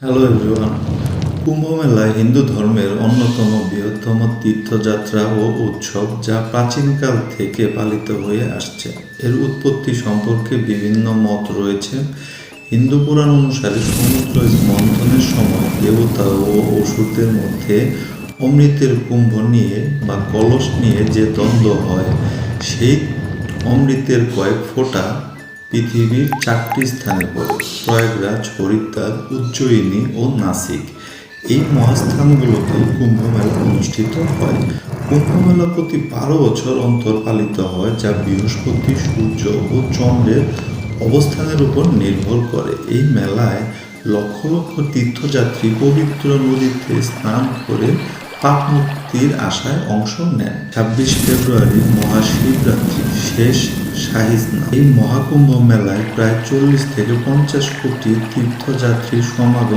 Hello everyone. কুম্ভ মেলা হিন্দু ধর্মের অন্যতম বৃহত্তম তীর্থযাত্রা ও উৎসব, যা প্রাচীনকাল থেকে পালিত হয়ে আসছে। এর উৎপত্তি সম্পর্কে বিভিন্ন মত রয়েছে। হিন্দু পুরাণ অনুসারে সমুদ্র মন্থনের সময় দেবতা ও অসুরদের মধ্যে অমৃতের কুম্ভ নিয়ে বা কলস নিয়ে যে দ্বন্দ্ব হয়, সেই অমৃতের কয়েক ফোঁটা পৃথিবীর 4টি স্থানে পড়ে: প্রয়াগরাজ, হরিদ্বার, উজ্জয়িনী ও নাসিক। এই মহাস্থানগুলোতে কুম্ভমেলা অনুষ্ঠিত হয়। কুম্ভমেলা প্রতি 12 বছর অন্তর পালিত হয়, যা বৃহস্পতি, সূর্য ও চন্দ্রের অবস্থানের উপর নির্ভর করে। এই মেলায় লক্ষ লক্ষ তীর্থযাত্রী পবিত্র নদীতে স্নান করে পাপ মুক্তির আশায় অংশ নেন। 26 ফেব্রুয়ারি মহাশিবরাত্রি, শেষ শাহী স্নান। এই মহাকুম্ভ মেলায় প্রায় 40 থেকে 50 কোটি তীর্থযাত্রীর সমাগম